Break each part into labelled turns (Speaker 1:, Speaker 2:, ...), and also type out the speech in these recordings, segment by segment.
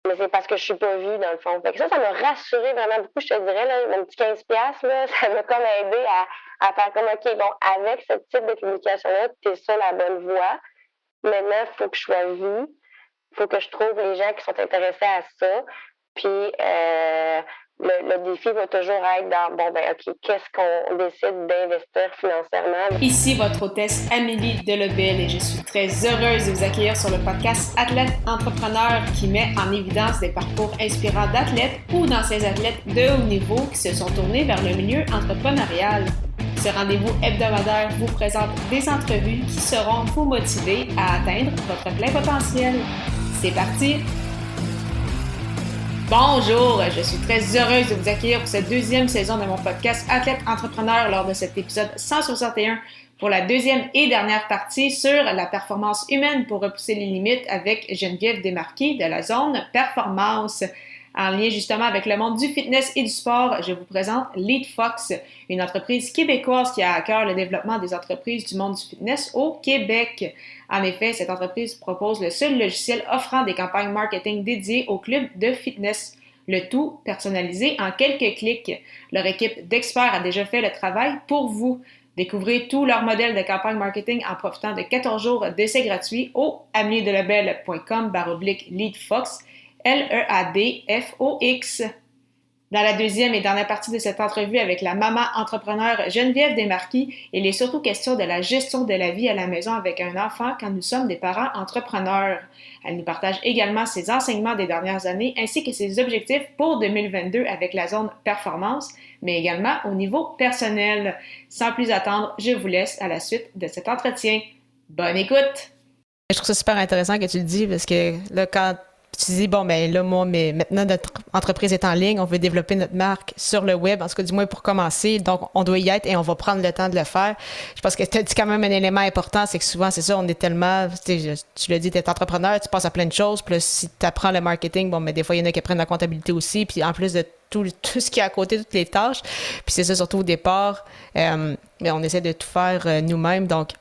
Speaker 1: Mais c'est parce que je suis pas vue, dans le fond. Fait que ça m'a rassurée vraiment beaucoup, je te dirais, là, mon petit 15$, là, ça m'a comme aidé à faire comme, OK, bon, avec ce type de communication-là, tu es sur la bonne voie. Maintenant, il faut que je sois vue. Il faut que je trouve les gens qui sont intéressés à ça. Puis, le défi va toujours être dans, bon, ben, OK, qu'est-ce qu'on décide d'investir financièrement?
Speaker 2: Ici votre hôtesse Amélie Delebel et je suis très heureuse de vous accueillir sur le podcast Athlète Entrepreneur qui met en évidence des parcours inspirants d'athlètes ou d'anciens athlètes de haut niveau qui se sont tournés vers le milieu entrepreneurial. Ce rendez-vous hebdomadaire vous présente des entrevues qui seront vous motiver à atteindre votre plein potentiel. C'est parti! Bonjour, je suis très heureuse de vous accueillir pour cette deuxième saison de mon podcast Athlète Entrepreneur lors de cet épisode 161 pour la deuxième et dernière partie sur la performance humaine pour repousser les limites avec Geneviève Desmarquis de la zone Performance. En lien justement avec le monde du fitness et du sport, je vous présente LeadFox, une entreprise québécoise qui a à cœur le développement des entreprises du monde du fitness au Québec. En effet, cette entreprise propose le seul logiciel offrant des campagnes marketing dédiées aux clubs de fitness. Le tout personnalisé en quelques clics. Leur équipe d'experts a déjà fait le travail pour vous. Découvrez tout leur modèle de campagne marketing en profitant de 14 jours d'essai gratuit au ameliedelebel.com/leadfox, LEADFOX. Dans la deuxième et dernière partie de cette entrevue avec la maman entrepreneur Geneviève Desmarquis, il est surtout question de la gestion de la vie à la maison avec un enfant quand nous sommes des parents entrepreneurs. Elle nous partage également ses enseignements des dernières années ainsi que ses objectifs pour 2022 avec la zone performance, mais également au niveau personnel. Sans plus attendre, je vous laisse à la suite de cet entretien. Bonne écoute! Je trouve ça super intéressant que tu le dis parce que là, quand tu dis, bon, ben là, moi, mais maintenant, notre entreprise est en ligne, on veut développer notre marque sur le web, en tout cas, du moins pour commencer. Donc, on doit y être et on va prendre le temps de le faire. Je pense que tu as dit quand même un élément important, c'est que souvent, c'est ça, on est tellement, tu l'as dit, tu es entrepreneur, tu passes à plein de choses. Puis là, si tu apprends le marketing, bon, mais des fois, il y en a qui apprennent la comptabilité aussi. Puis en plus de tout ce qui est à côté, toutes les tâches. Puis c'est ça, surtout au départ, mais on essaie de tout faire nous-mêmes. Donc,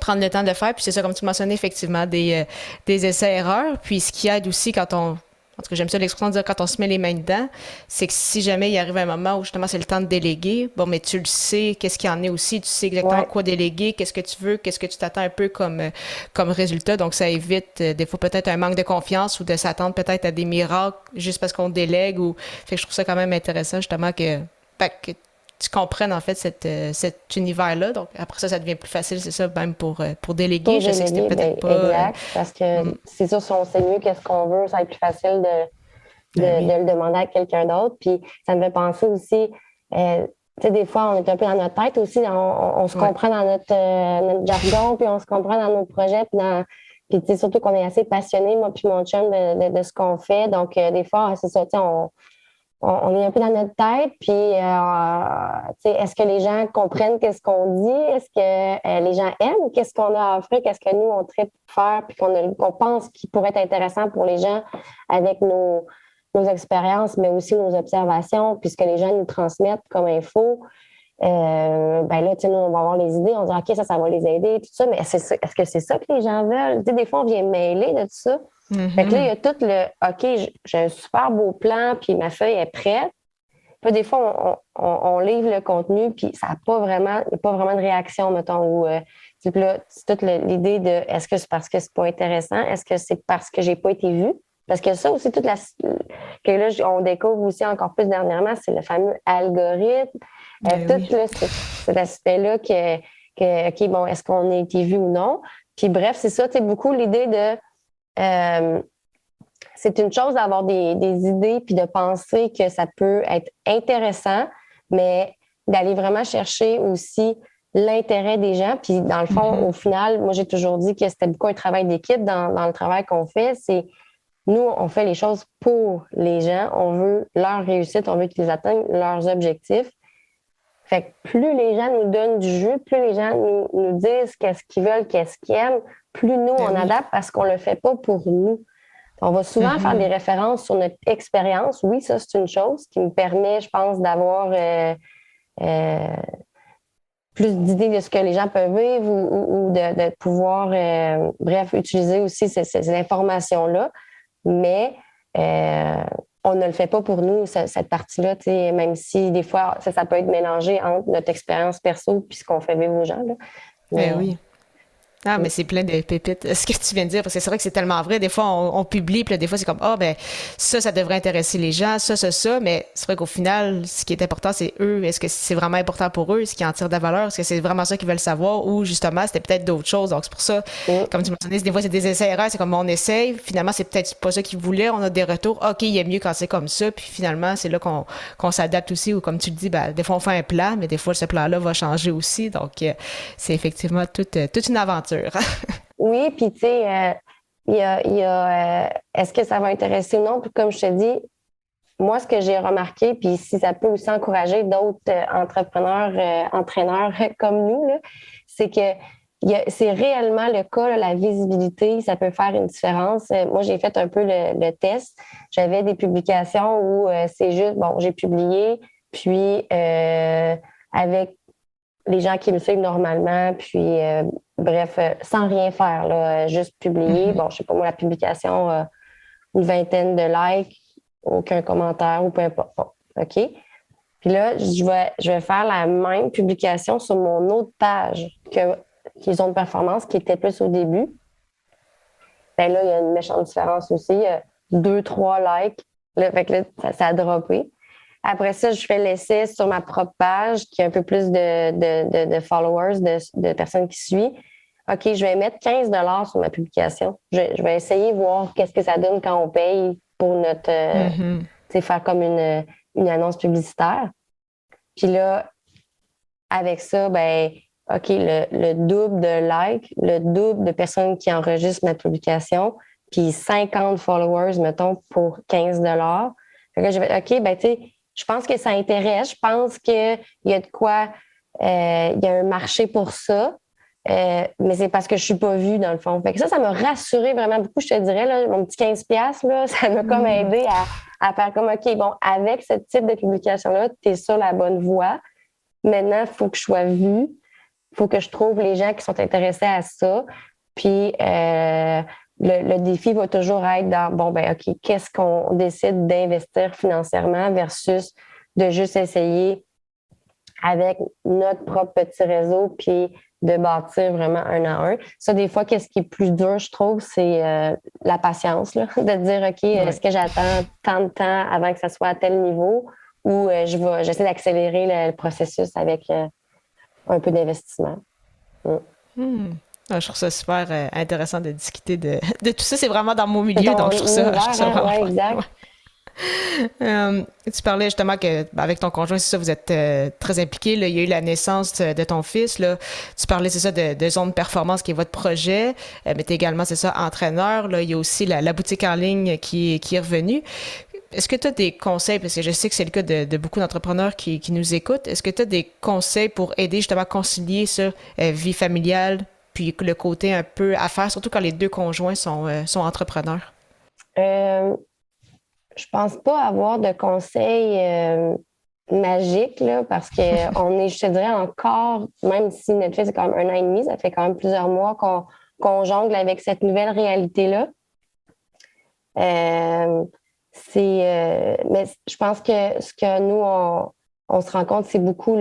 Speaker 2: prendre le temps de le faire. Puis c'est ça, comme tu mentionnais, effectivement, des essais-erreurs. Puis ce qui aide aussi quand on... En tout cas, j'aime ça l'expression de dire quand on se met les mains dedans, c'est que si jamais il arrive un moment où justement c'est le temps de déléguer, bon, mais tu le sais, qu'est-ce qu'il y en est aussi, tu sais exactement
Speaker 1: Ouais.
Speaker 2: quoi déléguer, qu'est-ce que tu veux, qu'est-ce que tu t'attends un peu comme résultat. Donc, ça évite des fois peut-être un manque de confiance ou de s'attendre peut-être à des miracles juste parce qu'on délègue. Ou... Fait que je trouve ça quand même intéressant justement que tu comprennes en fait cet univers-là. Donc après ça, ça devient plus facile, c'est ça, même pour déléguer.
Speaker 1: Pour
Speaker 2: Je sais que
Speaker 1: déléguer,
Speaker 2: c'était peut-être
Speaker 1: ben,
Speaker 2: pas...
Speaker 1: exact. Parce que c'est sûr, si on sait mieux qu'est-ce qu'on veut, ça va être plus facile
Speaker 2: Ben oui.
Speaker 1: de le demander à quelqu'un d'autre. Puis ça me fait penser aussi, tu sais, des fois, on est un peu dans notre tête aussi, on se
Speaker 2: Ouais.
Speaker 1: comprend dans notre jargon, puis on se comprend dans nos projets, puis tu sais, surtout qu'on est assez passionnés, moi puis mon chum, de ce qu'on fait. Donc, des fois, c'est ça, tu sais, on est un peu dans notre tête, puis est-ce que les gens comprennent qu'est-ce qu'on dit? Est-ce que les gens aiment? Qu'est-ce qu'on a à offrir? Qu'est-ce que nous, on traite pour faire? Puis qu'on pense qui pourrait être intéressant pour les gens avec nos expériences, mais aussi nos observations, puis ce que les gens nous transmettent comme info. Ben là, tu sais, nous, on va avoir les idées, on dit, OK, ça va les aider, tout ça, mais est-ce que c'est ça que les gens veulent? Tu sais, des fois, on vient mêler de tout ça. Fait que là, il y a tout le OK, j'ai un super beau plan, puis ma feuille est prête. Puis des fois, on livre le contenu, puis ça n'a pas vraiment, il n'y a pas vraiment de réaction, mettons. Ou, puis là, c'est toute l'idée de est-ce que c'est parce que c'est pas intéressant? Est-ce que c'est parce que j'ai pas été vue? Parce que ça aussi, que là, on découvre aussi encore plus dernièrement, c'est le fameux algorithme.
Speaker 2: Ben
Speaker 1: Tout
Speaker 2: oui.
Speaker 1: là, cet aspect-là OK, bon, est-ce qu'on a été vu ou non? Puis bref, c'est ça, tu sais, beaucoup l'idée de c'est une chose d'avoir des idées puis de penser que ça peut être intéressant, mais d'aller vraiment chercher aussi l'intérêt des gens. Puis dans le fond, au final, moi, j'ai toujours dit que c'était beaucoup un travail d'équipe dans le travail qu'on fait. C'est nous, on fait les choses pour les gens. On veut leur réussite, on veut qu'ils atteignent leurs objectifs. Fait que plus les gens nous donnent du jus, plus les gens nous disent qu'est-ce qu'ils veulent, qu'est-ce qu'ils aiment, plus nous,
Speaker 2: Ben
Speaker 1: on
Speaker 2: oui.
Speaker 1: adapte parce qu'on le fait pas pour nous. On va souvent faire des références sur notre expérience. Oui, ça, c'est une chose qui me permet, je pense, d'avoir euh, plus d'idées de ce que les gens peuvent vivre ou de pouvoir, bref, utiliser aussi ces informations-là. Mais on ne le fait pas pour nous, cette partie-là, même si des fois, ça peut être mélangé entre notre expérience perso et ce qu'on fait vivre aux gens. Là.
Speaker 2: Ben
Speaker 1: Mais,
Speaker 2: oui. Ah, mais c'est plein de pépites. Ce que tu viens de dire, parce que c'est vrai que c'est tellement vrai. Des fois, on publie, puis là, des fois, c'est comme, ah, ben, ça devrait intéresser les gens, ça. Mais c'est vrai qu'au final, ce qui est important, c'est eux. Est-ce que c'est vraiment important pour eux? Est-ce qu'ils en tirent de la valeur? Est-ce que c'est vraiment ça qu'ils veulent savoir? Ou justement, c'était peut-être d'autres choses. Donc, c'est pour ça, comme tu mentionnais, des fois, c'est des essais-erreurs. C'est comme on essaye. Finalement, c'est peut-être pas ça qu'ils voulaient. On a des retours. OK, il est mieux quand c'est comme ça. Puis finalement, c'est là qu'on s'adapte aussi. Ou comme tu le dis, ben, des fois, on fait un plan, mais des fois, ce plan-là va changer aussi. Donc, c'est effectivement toute une aventure.
Speaker 1: oui, puis tu sais, est-ce que ça va intéresser ou non? Puis comme je te dis, moi, ce que j'ai remarqué, puis si ça peut aussi encourager d'autres entrepreneurs, entraîneurs comme nous, là, c'est que c'est réellement le cas, là, la visibilité, ça peut faire une différence. Moi, j'ai fait un peu le test. J'avais des publications où c'est juste, bon, j'ai publié, puis avec les gens qui me suivent normalement, puis bref, sans rien faire, là, juste publier. Bon, je sais pas moi, la publication, une vingtaine de likes, aucun commentaire ou peu importe. Bon, OK? Puis là, je vais faire la même publication sur mon autre page qu'ils ont de performance qui était plus au début. Ben là, il y a une méchante différence aussi. 2-3 likes. Là, fait que là, ça a droppé. Après ça, je fais l'essai sur ma propre page qui a un peu plus de followers, de personnes qui suivent. OK, je vais mettre 15 sur ma publication. Je vais essayer de voir qu'est-ce que ça donne quand on paye pour notre... faire comme une annonce publicitaire. Puis là, avec ça, ben OK, le double de likes, le double de personnes qui enregistrent ma publication, puis 50 followers, mettons, pour 15 Fait que je vais, OK, ben tu sais, je pense que ça intéresse. Je pense qu'il y a de quoi, il y a un marché pour ça. Mais c'est parce que je suis pas vue, dans le fond. Fait que ça m'a rassurée vraiment beaucoup, je te dirais. Là, mon petit 15$, là, ça m'a comme aidé à faire comme, OK, bon, avec ce type de publication-là, tu es sur la bonne voie. Maintenant, il faut que je sois vue. Il faut que je trouve les gens qui sont intéressés à ça. Puis, le défi va toujours être dans, bon, ben OK, qu'est-ce qu'on décide d'investir financièrement versus de juste essayer avec notre propre petit réseau, puis de bâtir vraiment un à un. Ça, des fois, qu'est-ce qui est plus dur, je trouve, c'est la patience, là, de dire, OK, est-ce que j'attends tant de temps avant que ça soit à tel niveau ou j'essaie d'accélérer le processus avec un peu d'investissement.
Speaker 2: Ah, je trouve ça super intéressant de discuter de tout ça. C'est vraiment dans mon
Speaker 1: C'est
Speaker 2: milieu,
Speaker 1: ton
Speaker 2: donc je trouve ça vraiment
Speaker 1: ouais,
Speaker 2: fun.
Speaker 1: exact.
Speaker 2: Ouais. Tu parlais justement que avec ton conjoint, c'est ça, vous êtes très impliqués. Là, il y a eu la naissance de ton fils. Là. Tu parlais, c'est ça, de Zone Performance qui est votre projet, mais tu es également, c'est ça, entraîneur. Là, il y a aussi la boutique en ligne qui est revenue. Est-ce que tu as des conseils, parce que je sais que c'est le cas de beaucoup d'entrepreneurs qui nous écoutent, est-ce que tu as des conseils pour aider justement à concilier ça, vie familiale, puis le côté un peu affaires, surtout quand les deux conjoints sont entrepreneurs?
Speaker 1: Je pense pas avoir de conseils magiques, là, parce qu'on est, je te dirais, encore, même si notre fils est quand même 1 an et demi, ça fait quand même plusieurs mois qu'on jongle avec cette nouvelle réalité-là. Mais je pense que ce que nous, on se rend compte, c'est beaucoup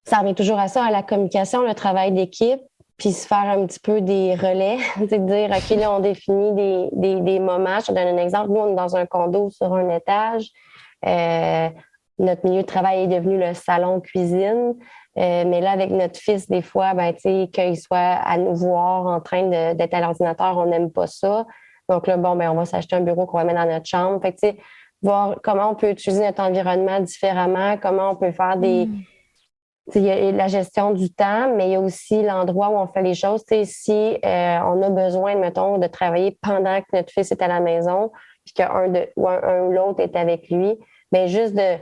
Speaker 1: ça revient toujours à ça, à la communication, le travail d'équipe, puis se faire un petit peu des relais, c'est de dire, OK, là, on définit des moments. Je te donne un exemple. Nous, on est dans un condo sur un étage. Notre milieu de travail est devenu le salon cuisine. Mais là, avec notre fils, des fois, ben, tu sais, qu'il soit à nous voir en train d'être à l'ordinateur, on n'aime pas ça. Donc là, bon, ben, on va s'acheter un bureau qu'on va mettre dans notre chambre. Fait que, tu sais, voir comment on peut utiliser notre environnement différemment, comment on peut faire il y a la gestion du temps, mais il y a aussi l'endroit où on fait les choses. Si on a besoin, mettons, de travailler pendant que notre fils est à la maison, puis qu'un ou l'autre est avec lui, bien juste de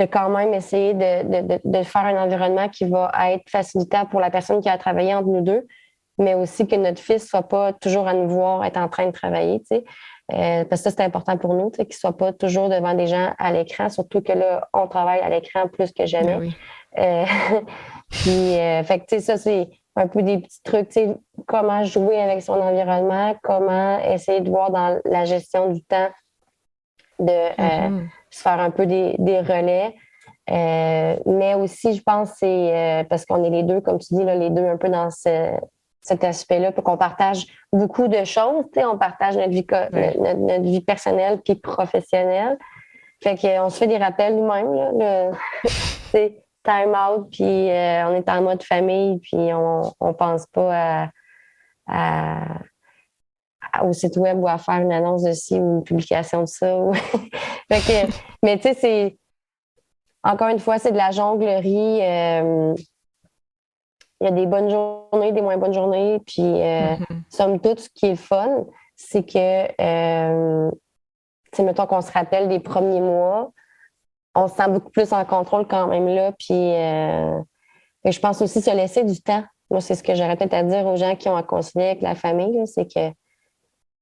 Speaker 1: quand même essayer de faire un environnement qui va être facilitable pour la personne qui a travaillé entre nous deux, mais aussi que notre fils ne soit pas toujours à nous voir être en train de travailler. Parce que ça, c'est important pour nous, qu'il ne soit pas toujours devant des gens à l'écran, surtout que là, on travaille à l'écran plus que jamais.
Speaker 2: Oui.
Speaker 1: Puis, fait que, ça, c'est un peu des petits trucs, tu sais, comment jouer avec son environnement, comment essayer de voir dans la gestion du temps, de se faire un peu des relais. Mais aussi, je pense, c'est parce qu'on est les deux, comme tu dis, là, les deux un peu dans cet aspect-là, pour qu'on partage beaucoup de choses. Tu sais, on partage notre vie, notre vie personnelle puis professionnelle. Fait qu'on se fait des rappels nous-mêmes, là, c'est time out, puis on est en mode famille, puis on pense pas au site web ou à faire une annonce de ci ou une publication de ça. Fait que, mais tu sais, c'est encore une fois, c'est de la jonglerie. Il y a des bonnes journées, des moins bonnes journées, puis somme toute, ce qui est le fun, c'est que mettons qu'on se rappelle des premiers mois, on se sent beaucoup plus en contrôle quand même là. Puis je pense aussi se laisser du temps. Moi, c'est ce que j'aurais peut-être à dire aux gens qui ont à concilier avec la famille, là, c'est que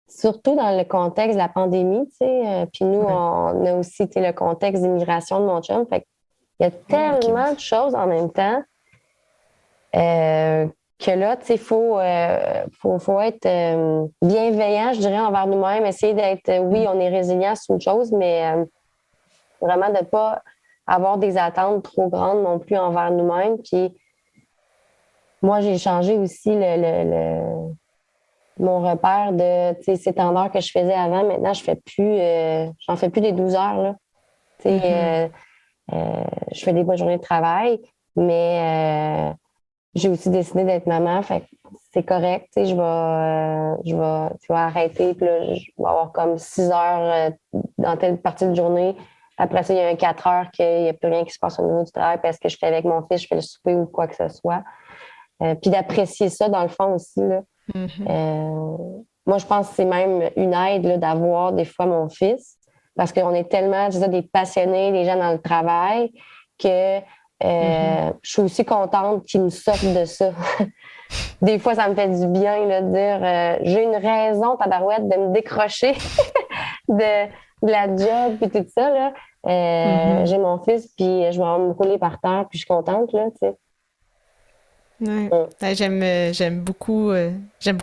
Speaker 1: surtout dans le contexte de la pandémie, tu sais, puis nous, on a aussi le contexte d'immigration de mon chum. Fait qu'il y a tellement de choses en même temps que là, tu sais, faut être bienveillant, je dirais, envers nous-mêmes, essayer d'être, oui, on est résilient, c'est une chose, mais vraiment de ne pas avoir des attentes trop grandes non plus envers nous-mêmes. Puis moi, j'ai changé aussi mon repère de ces temps d'heures que je faisais avant. Maintenant, je fais plus, j'en fais plus des 12 heures. Là. Je fais des bonnes journées de travail, mais j'ai aussi décidé d'être maman. Fait que c'est correct. Je vais arrêter. Puis là, je vais avoir comme 6 heures dans telle partie de journée. Après ça, il y a un 4 heures qu'il n'y a plus rien qui se passe au niveau du travail parce que je fais avec mon fils, je fais le souper ou quoi que ce soit. Puis d'apprécier ça, dans le fond aussi. Là. Moi, je pense que c'est même une aide là, d'avoir des fois mon fils parce qu'on est tellement des passionnés, des gens dans le travail, que je suis aussi contente qu'ils me sortent de ça. Des fois, ça me fait du bien là, de dire j'ai une raison, tabarouette, de me décrocher de la job puis tout ça. Là. J'ai mon fils, puis je vais me rouler par terre, puis je suis contente. Là, tu sais.
Speaker 2: Ouais, j'aime beaucoup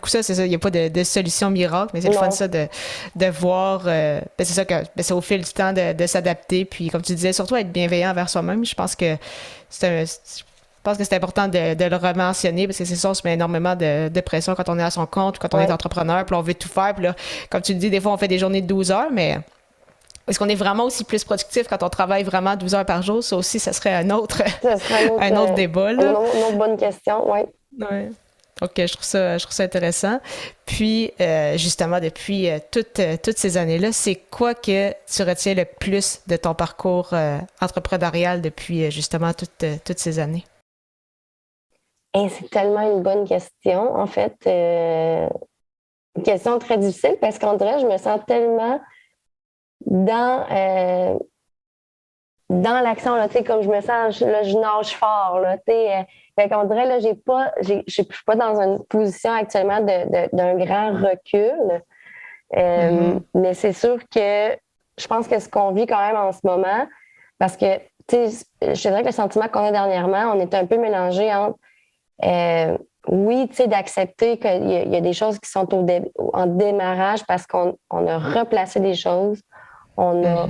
Speaker 2: ça, c'est ça, il n'y a pas de solution miracle, mais c'est le fun ça de voir c'est ça que c'est au fil du temps de s'adapter, puis comme tu disais, surtout être bienveillant envers soi-même. Je pense que c'est important de le rementionner parce que c'est ça, on se met énormément de pression quand on est à son compte, quand on est entrepreneur, puis on veut tout faire, puis là, comme tu le dis, des fois on fait des journées de 12 heures, mais est-ce qu'on est vraiment aussi plus productif quand on travaille vraiment 12 heures par jour? Ça aussi, ça serait un autre débat. Là.
Speaker 1: Une autre bonne question, oui.
Speaker 2: Ouais. OK, je trouve ça intéressant. Puis, justement, depuis toutes ces années-là, c'est quoi que tu retiens le plus de ton parcours entrepreneurial depuis justement toutes ces années?
Speaker 1: Et c'est tellement une bonne question. En fait, une question très difficile parce qu'en dirait, je me sens tellement dans l'action, là, comme je me sens, là, je nage fort. Là, fait qu'on dirait, là, je suis pas dans une position actuellement d'un grand recul. Mais c'est sûr que je pense que ce qu'on vit quand même en ce moment, parce que, je dirais que le sentiment qu'on a dernièrement, on est un peu mélangé entre, oui, d'accepter qu'il y a des choses qui sont en démarrage parce qu'on a replacé des choses, on a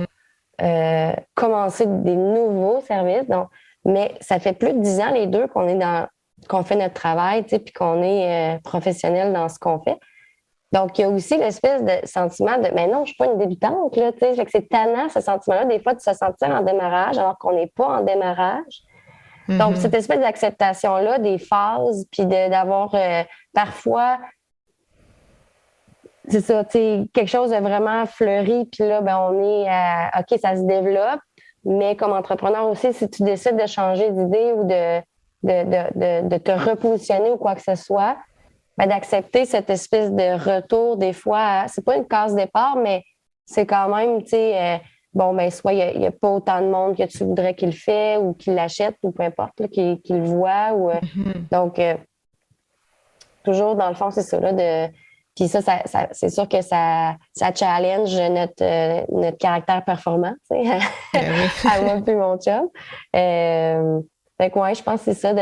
Speaker 1: commencé des nouveaux services. Donc, mais ça fait plus de 10 ans, les deux, qu'on fait notre travail, puis qu'on est professionnel dans ce qu'on fait. Donc, il y a aussi l'espèce de sentiment de mais non, je ne suis pas une débutante, là, fait que c'est tannant, ce sentiment-là, des fois, de se sentir en démarrage alors qu'on n'est pas en démarrage. Donc, cette espèce d'acceptation-là des phases, puis d'avoir parfois, c'est ça, quelque chose de vraiment fleuri, puis là, ben, on est à OK, ça se développe, mais comme entrepreneur aussi, si tu décides de changer d'idée ou de te repositionner ou quoi que ce soit, ben, d'accepter cette espèce de retour, des fois, c'est pas une case départ, mais c'est quand même, tu sais, bon, ben, soit il n'y a pas autant de monde que tu voudrais qu'il le fait ou qu'il l'achète ou peu importe, qu'il le voit. Ou, donc, toujours, dans le fond, c'est ça, là, puis ça, c'est sûr que ça challenge notre caractère performant, tu sais, à moi puis mon chum. Fait que, ouais, je pense que c'est ça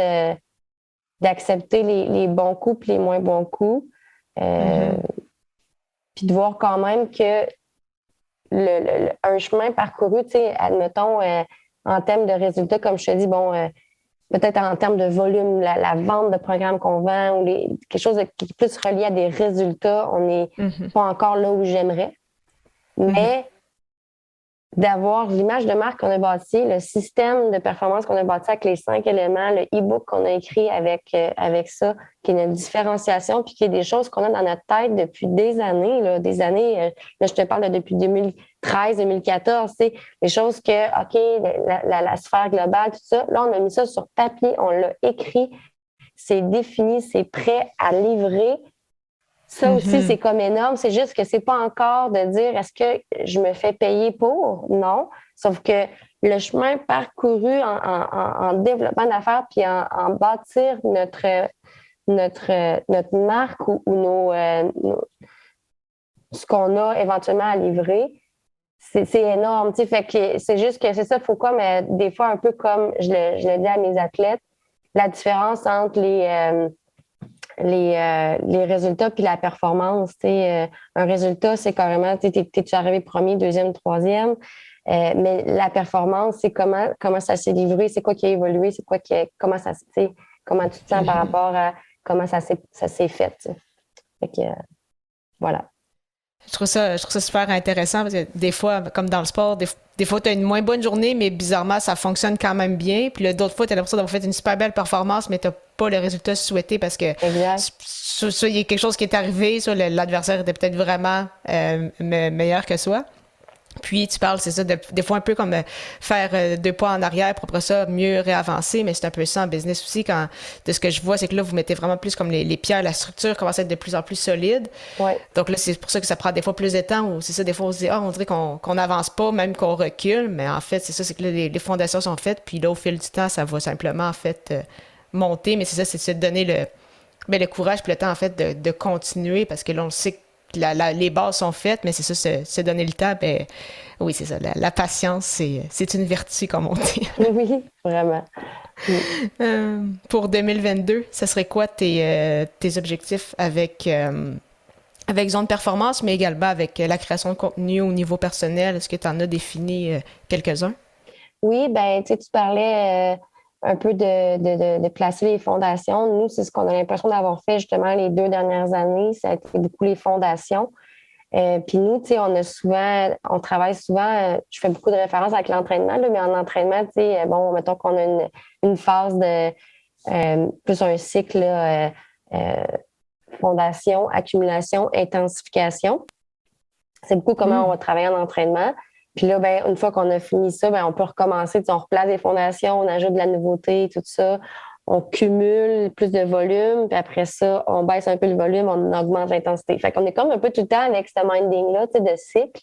Speaker 1: d'accepter les bons coups et les moins bons coups. Puis de voir quand même que un chemin parcouru, tu sais, admettons, en termes de résultats, comme je te dis, peut-être en termes de volume, la vente de programmes qu'on vend ou quelque chose qui est plus relié à des résultats, on n'est pas encore là où j'aimerais. Mais d'avoir l'image de marque qu'on a bâtie, le système de performance qu'on a bâti avec les 5 éléments, le e-book qu'on a écrit avec ça, qui est notre différenciation, puis qui est des choses qu'on a dans notre tête depuis des années, là, je te parle de depuis 2013, 2014, c'est des choses que, OK, la sphère globale, tout ça, là, on a mis ça sur papier, on l'a écrit, c'est défini, c'est prêt à livrer. Ça aussi, c'est comme énorme. C'est juste que c'est pas encore de dire est-ce que je me fais payer pour? Non. Sauf que le chemin parcouru en développement d'affaires puis en bâtir notre marque ou ce qu'on a éventuellement à livrer, c'est énorme. Fait que c'est juste que c'est ça, il faut comme des fois un peu comme je le dis à mes athlètes, la différence entre les résultats puis la performance. Un résultat, c'est carrément, t'es-tu arrivé premier, deuxième, troisième, mais la performance, c'est comment ça s'est livré, c'est quoi qui a évolué, comment tu te sens par rapport à comment ça s'est fait. Fait que, voilà.
Speaker 2: Je trouve ça super intéressant parce que des fois, comme dans le sport, des fois, tu as une moins bonne journée, mais bizarrement, ça fonctionne quand même bien. Puis là, d'autres fois, tu as l'impression d'avoir fait une super belle performance, mais tu n'as pas le résultat souhaité parce que soit il y a quelque chose qui est arrivé, soit l'adversaire était peut-être vraiment meilleur que soi. Puis tu parles, c'est ça, des fois un peu comme faire 2 pas en arrière pour après ça mieux réavancer, mais c'est un peu ça en business aussi. De ce que je vois, c'est que là, vous mettez vraiment plus comme les pierres, la structure commence à être de plus en plus solide.
Speaker 1: Ouais.
Speaker 2: Donc là, c'est pour ça que ça prend des fois plus de temps, ou c'est ça, des fois on se dit, on dirait qu'on n'avance pas, même qu'on recule, mais en fait, c'est ça, c'est que là, les fondations sont faites, puis là, au fil du temps, ça va simplement, en fait, monter, mais c'est ça, c'est de se donner le courage puis le temps, en fait, de continuer, parce que là, on sait que les bases sont faites, mais c'est ça, se donner le temps, ben oui, c'est ça. La patience, c'est une vertu, comme on dit.
Speaker 1: Oui, vraiment.
Speaker 2: Pour 2022, ce serait quoi tes objectifs avec Zone Performance, mais également avec la création de contenu au niveau personnel? Est-ce que tu en as défini quelques-uns?
Speaker 1: Oui, ben, tu parlais un peu de placer les fondations. Nous, c'est ce qu'on a l'impression d'avoir fait justement les 2 dernières années. Ça a été beaucoup les fondations. Puis nous, tu sais, on travaille souvent, je fais beaucoup de références avec l'entraînement, là, mais en entraînement, tu sais, mettons qu'on a une phase de plus un cycle là, fondation, accumulation, intensification. C'est beaucoup comment on va travailler en entraînement. Puis là, ben, une fois qu'on a fini ça, ben, on peut recommencer. On replace des fondations, on ajoute de la nouveauté, tout ça. On cumule plus de volume. Puis après ça, on baisse un peu le volume, on augmente l'intensité. Fait qu'on est comme un peu tout le temps avec ce minding-là, de cycle.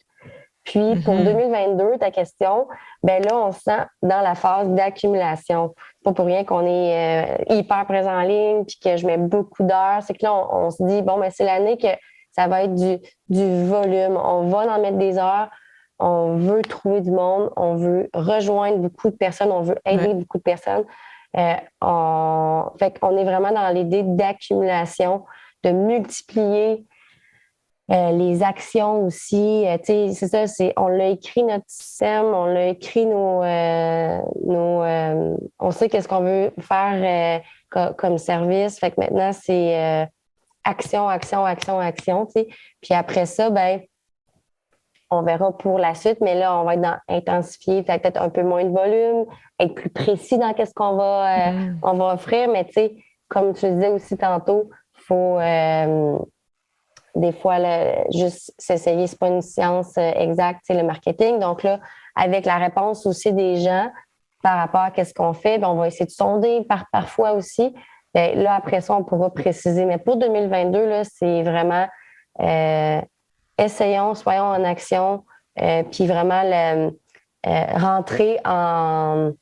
Speaker 1: Puis pour 2022, ta question, ben là, on se sent dans la phase d'accumulation. C'est pas pour rien qu'on est hyper présent en ligne puis que je mets beaucoup d'heures. C'est que là, on se dit, bon, ben c'est l'année que ça va être du volume. On va en mettre des heures. On veut trouver du monde. On veut rejoindre beaucoup de personnes. On veut aider beaucoup de personnes. Fait qu'on est vraiment dans l'idée d'accumulation, de multiplier les actions aussi. C'est ça, on l'a écrit notre système, on l'a écrit on sait qu'est-ce qu'on veut faire comme service. Fait que maintenant, c'est action, action, action, action. Puis après ça, ben on verra pour la suite, mais là, on va être dans intensifier, peut-être un peu moins de volume, être plus précis dans qu'est-ce qu'on va, on va offrir. Mais tu sais, comme tu le disais aussi tantôt, il faut des fois juste s'essayer, c'est pas une science exacte, c'est le marketing. Donc là, avec la réponse aussi des gens par rapport à qu'est-ce qu'on fait, ben, on va essayer de sonder parfois aussi. Ben, là, après ça, on pourra préciser. Mais pour 2022, là, c'est vraiment essayons, soyons en action, puis vraiment rentrer pas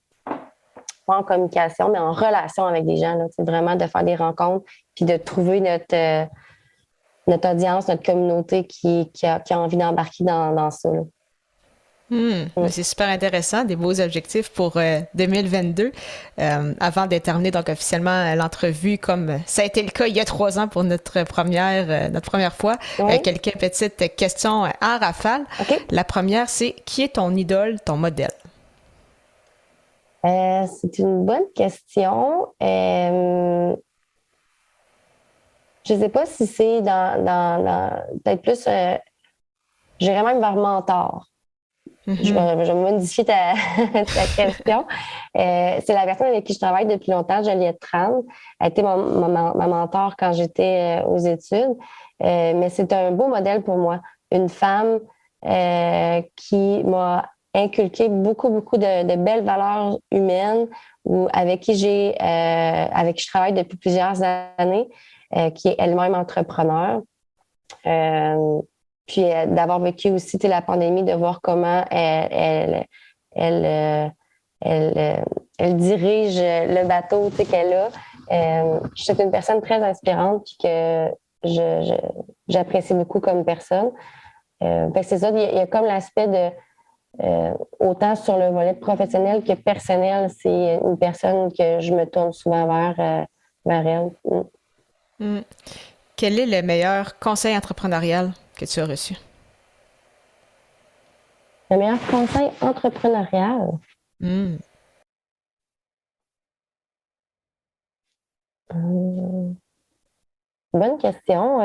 Speaker 1: en communication, mais en relation avec des gens. Là, vraiment de faire des rencontres, puis de trouver notre audience, notre communauté qui a envie d'embarquer dans ça. Là. Mm.
Speaker 2: C'est super intéressant, des beaux objectifs pour 2022. Avant de terminer donc officiellement l'entrevue, comme ça a été le cas il y a 3 ans pour notre première fois,
Speaker 1: Oui,
Speaker 2: quelques petites questions en rafale.
Speaker 1: OK.
Speaker 2: La première, c'est qui est ton idole, ton modèle?
Speaker 1: C'est une bonne question. Je ne sais pas si c'est peut-être plus, j'irais même vers mentor.
Speaker 2: Mhm.
Speaker 1: Je vais modifier ta question. C'est la personne avec qui je travaille depuis longtemps, Juliette Tran. Elle a été ma mentor quand j'étais aux études. Mais c'est un beau modèle pour moi. Une femme qui m'a inculqué beaucoup, beaucoup de belles valeurs humaines ou avec qui je travaille depuis plusieurs années, qui est elle-même entrepreneur. Euh, puis d'avoir vécu aussi la pandémie, de voir comment elle, euh, elle, euh, elle dirige le bateau qu'elle a. Je suis une personne très inspirante puis que j'apprécie beaucoup comme personne. Fait que c'est ça, il y a comme l'aspect de autant sur le volet professionnel que personnel, c'est une personne que je me tourne souvent vers elle. Mm.
Speaker 2: Mm. Quel est le meilleur conseil entrepreneurial que tu as reçu?
Speaker 1: Le meilleur conseil entrepreneurial.
Speaker 2: Mm.
Speaker 1: Bonne question.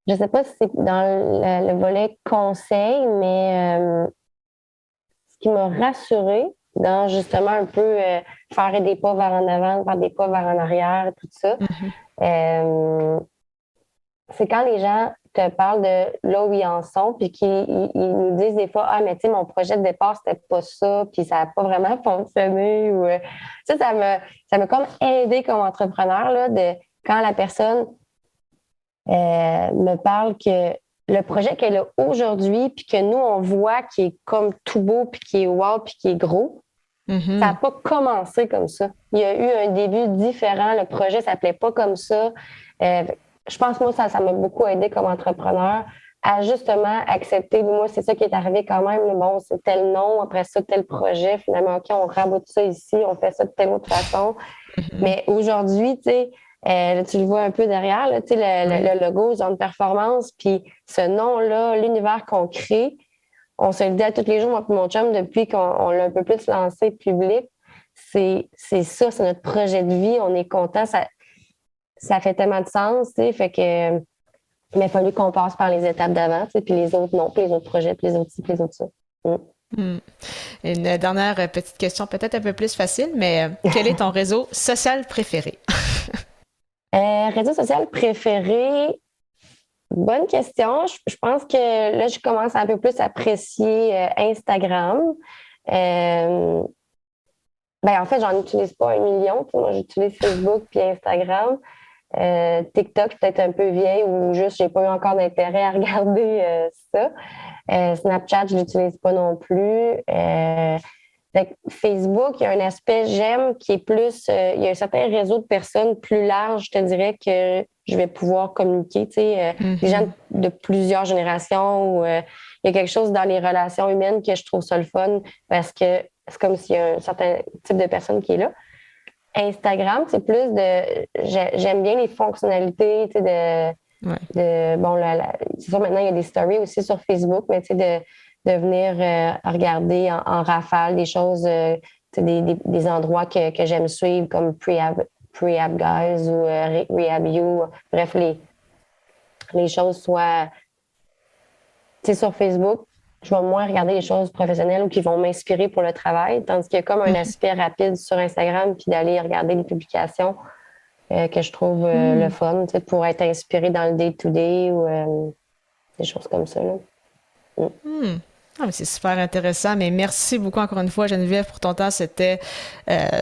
Speaker 1: Je ne sais pas si c'est dans le volet conseil, mais ce qui m'a rassurée dans justement un peu faire des pas vers en avant, faire des pas vers en arrière, tout ça,
Speaker 2: Mhm.
Speaker 1: euh, c'est quand les gens te parlent de là où ils en sont, puis qu'ils nous disent des fois, ah, mais tu sais, mon projet de départ, c'était pas ça, puis ça n'a pas vraiment fonctionné. Ou, ça m'a comme aidé comme entrepreneur, là, de quand la personne me parle que le projet qu'elle a aujourd'hui, puis que nous, on voit qui est comme tout beau, puis qui est wow, puis qui est gros, ça n'a
Speaker 2: Mhm.
Speaker 1: pas commencé comme ça. Il y a eu un début différent. Le projet ne s'appelait pas comme ça. Euh, je pense, moi, ça m'a beaucoup aidé comme entrepreneur à justement accepter. Moi, c'est ça qui est arrivé quand même. Bon, c'est tel nom, après ça, tel projet. Finalement, OK, on raboute ça ici, on fait ça de telle autre façon.
Speaker 2: Mhm.
Speaker 1: Mais aujourd'hui, tu sais, là, tu le vois un peu derrière, là, tu sais,
Speaker 2: Oui.
Speaker 1: le logo Zone Performance, puis ce nom-là, l'univers qu'on crée, on se le dit à tous les jours, moi et mon chum, depuis qu'on l'a un peu plus lancé public. C'est ça, c'est notre projet de vie. On est content. Ça fait tellement de sens, tu sais. Fait que, mais il a fallu qu'on passe par les étapes d'avant, tu sais, puis les autres non, puis les autres projets, puis les autres ci, puis les autres ça. Mm.
Speaker 2: Mm. Une dernière petite question, peut-être un peu plus facile, mais quel est ton réseau social préféré?
Speaker 1: Réseau social préféré, bonne question. Je pense que là, je commence un peu plus à apprécier Instagram. Euh, en fait, j'en utilise pas 1 million. Tu sais. Moi, j'utilise Facebook puis Instagram. TikTok, peut-être un peu vieille ou juste, j'ai pas eu encore d'intérêt à regarder ça. Snapchat, je l'utilise pas non plus. Fait que Facebook, il y a un aspect j'aime qui est plus, il y a un certain réseau de personnes plus large, je te dirais, que je vais pouvoir communiquer, tu sais, des gens
Speaker 2: Mhm.
Speaker 1: de plusieurs générations ou il y a quelque chose dans les relations humaines que je trouve ça le fun parce que c'est comme s'il y a un certain type de personne qui est là. Instagram, c'est plus de, j'aime bien les fonctionnalités, tu sais,
Speaker 2: Ouais.
Speaker 1: bon, c'est sûr, maintenant, il y a des stories aussi sur Facebook, mais tu sais, de venir regarder en rafale des choses, tu sais, des endroits que j'aime suivre, comme Prehab Guys ou Rehab You. Bref, les choses soient, tu sais, sur Facebook, je vais moins regarder les choses professionnelles ou qui vont m'inspirer pour le travail, tandis qu'il y a comme un
Speaker 2: Mhm.
Speaker 1: aspect rapide sur Instagram, puis d'aller regarder les publications que je trouve le
Speaker 2: Mm.
Speaker 1: fun, tu sais, pour être inspiré dans le day-to-day ou des choses comme ça, là. Mm.
Speaker 2: Mm. Ah, mais c'est super intéressant, mais merci beaucoup encore une fois, Geneviève, pour ton temps. C'était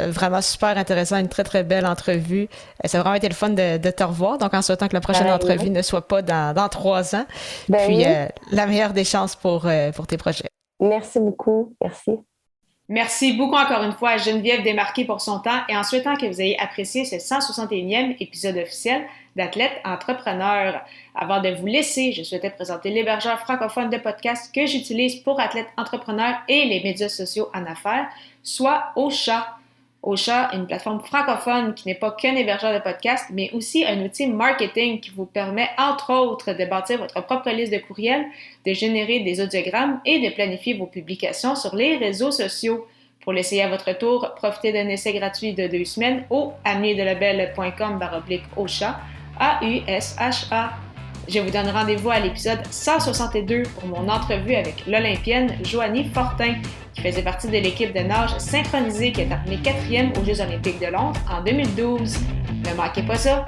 Speaker 2: vraiment super intéressant, une très très belle entrevue. Ça a vraiment été le fun de te revoir. Donc, en souhaitant que la prochaine entrevue
Speaker 1: Pareillement.
Speaker 2: ne soit pas dans 3 ans.
Speaker 1: Ben
Speaker 2: Puis,
Speaker 1: oui,
Speaker 2: la meilleure des chances pour tes projets.
Speaker 1: merci beaucoup. Merci.
Speaker 2: Merci beaucoup encore une fois à Geneviève Desmarquis pour son temps et en souhaitant que vous ayez apprécié ce 161e épisode officiel d'Athlète Entrepreneur. Avant de vous laisser, je souhaitais présenter l'hébergeur francophone de podcast que j'utilise pour athlètes entrepreneurs et les médias sociaux en affaires, soit Ocha. Ocha est une plateforme francophone qui n'est pas qu'un hébergeur de podcast, mais aussi un outil marketing qui vous permet, entre autres, de bâtir votre propre liste de courriels, de générer des audiogrammes et de planifier vos publications sur les réseaux sociaux. Pour l'essayer à votre tour, profitez d'un essai gratuit de 2 semaines au amiedelabel.com/Ocha, AUSHA. Je vous donne rendez-vous à l'épisode 162 pour mon entrevue avec l'Olympienne Joanie Fortin, qui faisait partie de l'équipe de nage synchronisée qui a terminé 4e aux Jeux olympiques de Londres en 2012. Ne manquez pas ça!